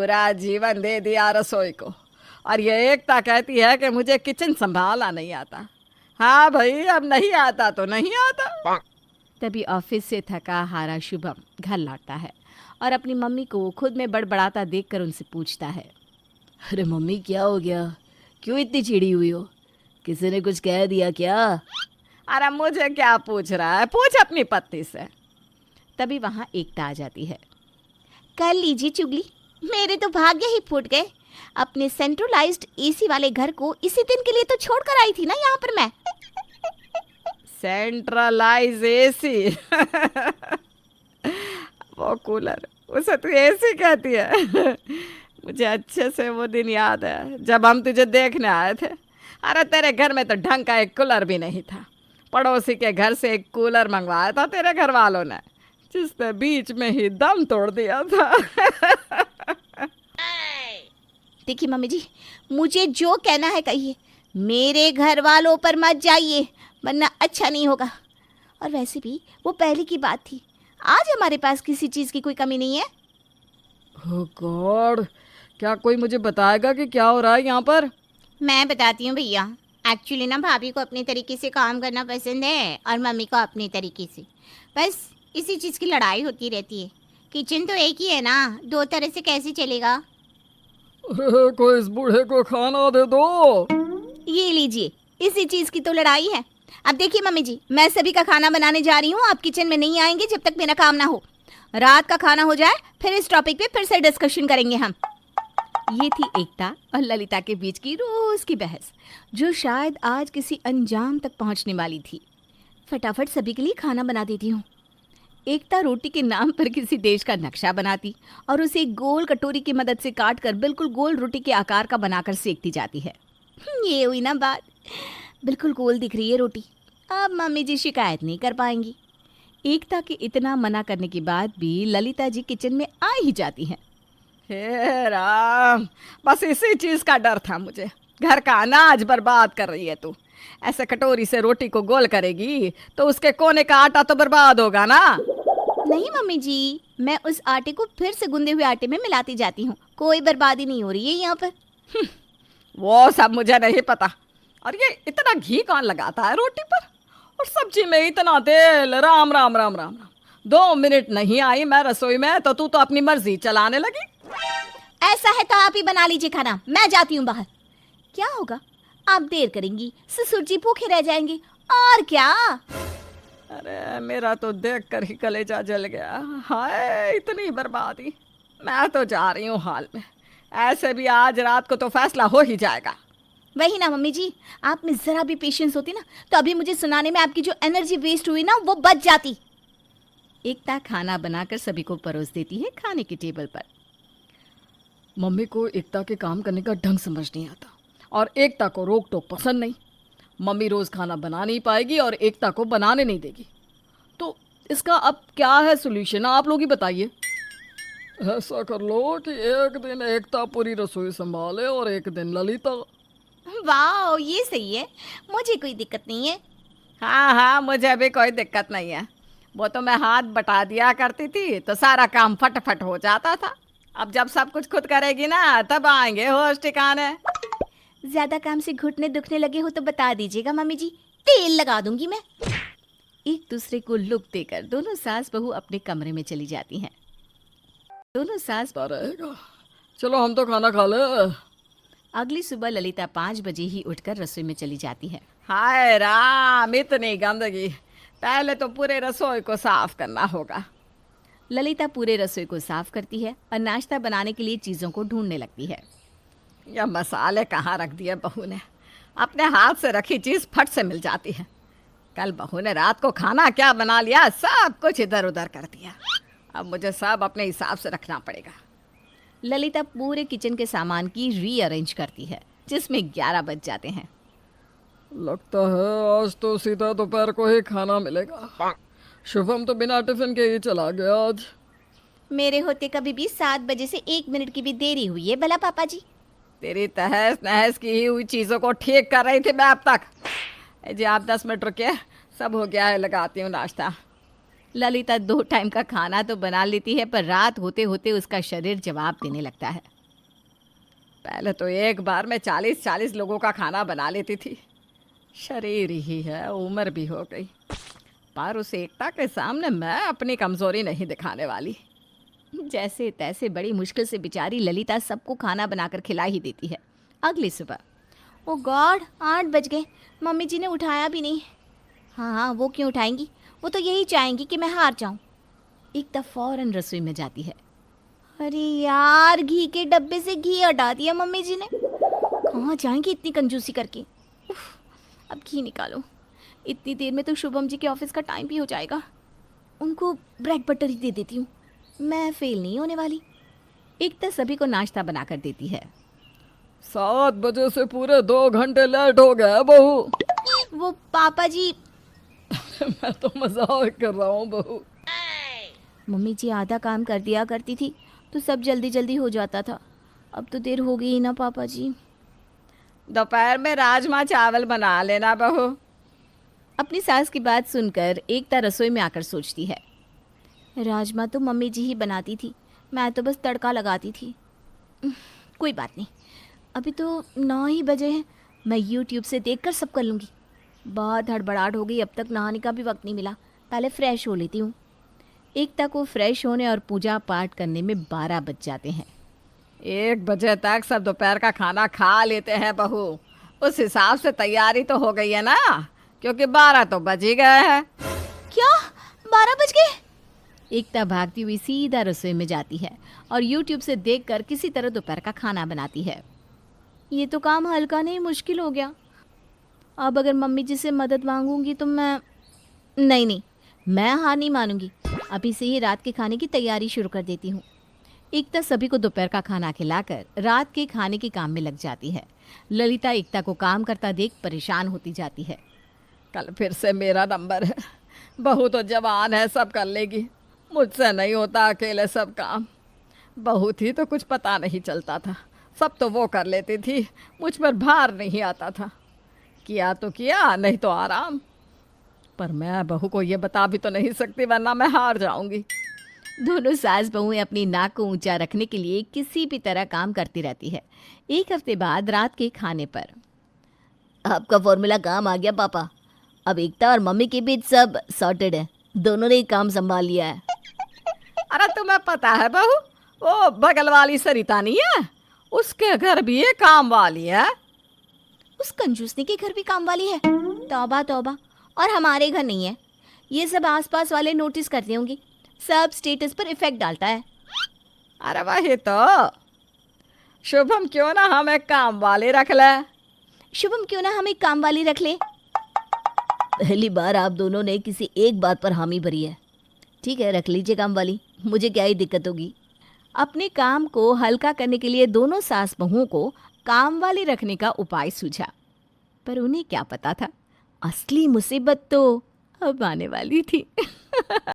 पूरा जीवन दे दिया रसोई को, और ये एकता कहती है कि मुझे किचन संभालना नहीं आता। हाँ भाई, अब नहीं आता तो नहीं आता। तभी ऑफिस से थका हारा शुभम घर लौटता है और अपनी मम्मी को खुद में बड़बड़ाता देखकर उनसे पूछता है, अरे मम्मी, क्या हो गया? क्यों इतनी चिड़ी हुई हो? किसी ने कुछ कह दिया क्या? अरे मुझे क्या पूछ रहा है, पूछ अपनी पत्नी से। तभी वहाँ एकता आ जाती है। कर लीजिए चुगली, मेरे तो भाग्य ही फूट गए। अपने सेंट्रलाइज्ड एसी वाले घर को इसी दिन के लिए तो छोड़कर आई थी ना यहाँ पर मैं। सेंट्रलाइज एसी वो कूलर, उसे तू एसी कहती है? मुझे अच्छे से वो दिन याद है जब हम तुझे देखने आए थे। अरे तेरे घर में तो ढंग का एक कूलर भी नहीं था। पड़ोसी के घर से एक कूलर मंगवाया था तेरे घर वालों ने, जिसने बीच में ही दम तोड़ दिया था। देखिए मम्मी जी, मुझे जो कहना है कहिए, मेरे घर वालों पर मत जाइए वरना अच्छा नहीं होगा। और वैसे भी वो पहले की बात थी, आज हमारे पास किसी चीज़ की कोई कमी नहीं है। ओह गॉड, क्या कोई मुझे बताएगा कि क्या हो रहा है यहाँ पर? मैं बताती हूँ भैया। एक्चुअली ना भाभी को अपने तरीके से काम करना पसंद है और मम्मी को अपने तरीके से। बस इसी चीज़ की लड़ाई होती रहती है। किचन तो एक ही है ना, दो तरह से कैसे चलेगा। अरे कोई इस बूढ़े को खाना दे दो। ये लीजिए, इसी चीज़ की तो लड़ाई है। अब देखिए मम्मी जी, मैं सभी का खाना बनाने जा रही हूँ। आप किचन में नहीं आएंगे जब तक मेरा काम ना हो। रात का खाना हो जाए फिर इस टॉपिक पे फिर से डिस्कशन करेंगे हम। ये थी एकता और ललिता के बीच की रोज की बहस, जो शायद आज किसी अंजाम तक पहुंचने वाली थी। फटाफट सभी के लिए खाना बना देती हूँ। एकता रोटी के नाम पर किसी देश का नक्शा बनाती और उसे एक गोल कटोरी की मदद से काट कर बिल्कुल गोल रोटी के आकार का बनाकर सेकती जाती है। ये हुई ना बात, बिल्कुल गोल दिख रही है रोटी। अब मम्मी जी शिकायत नहीं कर पाएंगी। एकता के इतना मना करने के बाद भी ललिता जी किचन में आ ही जाती हैं। हे राम, बस इसी चीज का डर था मुझे। घर का अनाज बर्बाद कर रही है तू। ऐसे कटोरी से रोटी को गोल करेगी तो उसके कोने का आटा तो बर्बाद होगा ना। नहीं मम्मी जी, मैं उस आटे को फिर से गूंदे हुए आटे में मिलाती जाती हूँ। कोई बर्बादी नहीं हो रही है यहाँ पर। वो सब मुझे नहीं पता। और ये इतना घी कौन लगाता है रोटी पर, और सब्जी में इतना तेल? राम राम राम राम राम। 2 मिनट नहीं आई मैं रसोई में तो तू तो अपनी मर्जी चलाने लगी। ऐसा है तो आप ही बना लीजिए खाना, मैं जाती हूँ बाहर। क्या होगा, आप देर करेंगी, ससुर जी भूखे रह जाएंगे और क्या। अरे मेरा तो देख कर ही कलेजा जल गया। हाय, इतनी बर्बादी। मैं तो जा रही हूँ हाल में। ऐसे भी आज रात को तो फैसला हो ही जाएगा। वही ना मम्मी जी, आप में जरा भी पेशेंस होती ना तो अभी मुझे सुनाने में आपकी जो एनर्जी वेस्ट हुई ना वो बच जाती। एकता खाना बनाकर सभी को परोस देती है खाने की टेबल पर। मम्मी को एकता के काम करने का ढंग समझ नहीं आता और एकता को रोक टोक पसंद नहीं। मम्मी रोज खाना बना नहीं पाएगी और एकता को बनाने नहीं देगी। तो इसका अब क्या है सोल्यूशन, आप लोग ही बताइए। ऐसा कर लो कि एक दिन एकता पूरी रसोई संभाले और एक दिन ललिता। वाह, ये सही है, मुझे कोई दिक्कत नहीं है। हाँ हाँ, मुझे भी कोई दिक्कत नहीं है। वो तो मैं हाथ बटा दिया करती थी तो सारा काम फटाफट हो जाता था। अब जब सब कुछ खुद करेगी ना तब आएंगे होश ठिकाने। ज्यादा काम से घुटने दुखने लगे हो तो बता दीजिएगा मम्मी जी, तेल लगा दूंगी मैं। एक दूसरे को लुक देकर दोनों सास बहू अपने कमरे में चली जाती हैं। दोनों सास रहेगा, चलो हम तो खाना खा ले। अगली सुबह ललिता 5 बजे ही उठकर रसोई में चली जाती है। हाय राम, इतनी गंदगी। पहले तो पूरे रसोई को साफ करना होगा। ललिता पूरे रसोई को साफ करती है और नाश्ता बनाने के लिए चीज़ों को ढूंढने लगती है। यह मसाले कहाँ रख दिए बहू ने? अपने हाथ से रखी चीज़ फट से मिल जाती है। कल बहू ने रात को खाना क्या बना लिया, सब कुछ इधर उधर कर दिया। अब मुझे सब अपने हिसाब से रखना पड़ेगा। ललिता पूरे किचन के सामान की रीअरेंज करती है, जिसमें 11 बज जाते हैं। लगता है आज तो सीधा दोपहर को ही खाना मिलेगा। शुभम तो बिना टिफिन के ही चला गया आज। मेरे होते कभी भी 7 बजे से 1 मिनट की भी देरी हुई है भला पापा जी? तेरी तहस नहस की हुई चीज़ों को ठीक कर रही थी मैं अब तक। जी आप 10 मिनट रुकिए, सब हो गया है, लगाती हूँ नाश्ता। ललिता 2 टाइम का खाना तो बना लेती है, पर रात होते होते उसका शरीर जवाब देने लगता है। पहले तो एक बार में 40-40 लोगों का खाना बना लेती थी। शरीर ही है, उम्र भी हो गई, पर उस एकता के सामने मैं अपनी कमज़ोरी नहीं दिखाने वाली। जैसे तैसे बड़ी मुश्किल से बेचारी ललिता सबको खाना बनाकर खिला ही देती है। अगली सुबह, ओ गॉड, 8 बज गए, मम्मी जी ने उठाया भी नहीं। हाँ, वो क्यों उठाएंगी, वो तो यही चाहेंगी कि मैं हार जाऊं। एकता फौरन रसोई में जाती है। अरे यार, घी के डब्बे से घी हटा दिया मम्मी जी ने। कहाँ जाएंगी इतनी कंजूसी करके। उफ, अब घी निकालो। इतनी देर में तो शुभम जी के ऑफिस का टाइम भी हो जाएगा। उनको ब्रेड बटर ही दे देती हूँ, मैं फेल नहीं होने वाली। एकता सभी को नाश्ता बनाकर देती है। 7 बजे से पूरे 2 घंटे लेट हो गए बहू। वो पापा जी, मैं तो मजाक कर रहा हूँ बहू। मम्मी जी आधा काम कर दिया करती थी तो सब जल्दी जल्दी हो जाता था। अब तो देर हो गई ना पापा जी। दोपहर में राजमा चावल बना लेना बहू। अपनी सास की बात सुनकर एकता रसोई में आकर सोचती है, राजमा तो मम्मी जी ही बनाती थी, मैं तो बस तड़का लगाती थी। कोई बात नहीं, अभी तो 9 ही बजे हैं, मैं यूट्यूब से देखकर सब कर लूँगी। बहुत हड़बड़ाहट हो गई, अब तक नहाने का भी वक्त नहीं मिला, पहले फ्रेश हो लेती हूँ। एकता को फ्रेश होने और पूजा पाठ करने में 12 बज जाते हैं। 1 बजे तक सब दोपहर का खाना खा लेते हैं बहू। उस हिसाब से तैयारी तो हो गई है ना, क्योंकि 12 तो बज ही गए हैं। क्या 12 बज गए? एकता भागती हुई सीधा रसोई में जाती है और यूट्यूब से देखकर किसी तरह दोपहर का खाना बनाती है। ये तो काम हल्का नहीं, मुश्किल हो गया। अब अगर मम्मी जी से मदद मांगूंगी तो नहीं, मैं हार नहीं मानूंगी। अभी से ही रात के खाने की तैयारी शुरू कर देती हूँ। एकता सभी को दोपहर का खाना खिलाकर रात के खाने के काम में लग जाती है। ललिता एकता को काम करता देख परेशान होती जाती है। कल फिर से मेरा नंबर है। बहू तो जवान है, सब कर लेगी, मुझसे नहीं होता अकेले सब काम। बहू थी तो कुछ पता नहीं चलता था, सब तो वो कर लेती थी, मुझ पर भार नहीं आता था। किया तो किया, नहीं तो आराम। पर मैं बहू को ये बता भी तो नहीं सकती, वरना मैं हार जाऊंगी। दोनों सास बहुएं अपनी नाक को ऊंचा रखने के लिए किसी भी तरह काम करती रहती है। 1 हफ्ते बाद रात के खाने पर, आपका फॉर्मूला काम आ गया पापा। अब एकता और मम्मी के बीच सब सॉर्टेड है, दोनों ने ही काम संभाल लिया है। अरे तुम्हें पता है बहू, वो बगल वाली सरिता नहीं है, उसके घर भी ये काम वाली है। उस कंजूसनी के घर भी काम वाली है? तौबा तौबा, और हमारे घर नहीं है। ये सब आसपास वाले नोटिस करते होंगे, सब स्टेटस पर इफेक्ट डालता है। अरे वही तो, शुभम क्यों ना हम एक काम वाले रख ले। शुभम क्यों ना हम एक काम वाली रख ले। पहली बार आप दोनों ने किसी एक बात पर हामी भरी है। ठीक है, रख लीजिए काम वाली, मुझे क्या ही दिक्कत होगी। अपने काम को हल्का करने के लिए दोनों सास बहुओं को काम वाली रखने का उपाय सूझा, पर उन्हें क्या पता था, असली मुसीबत तो अब आने वाली थी।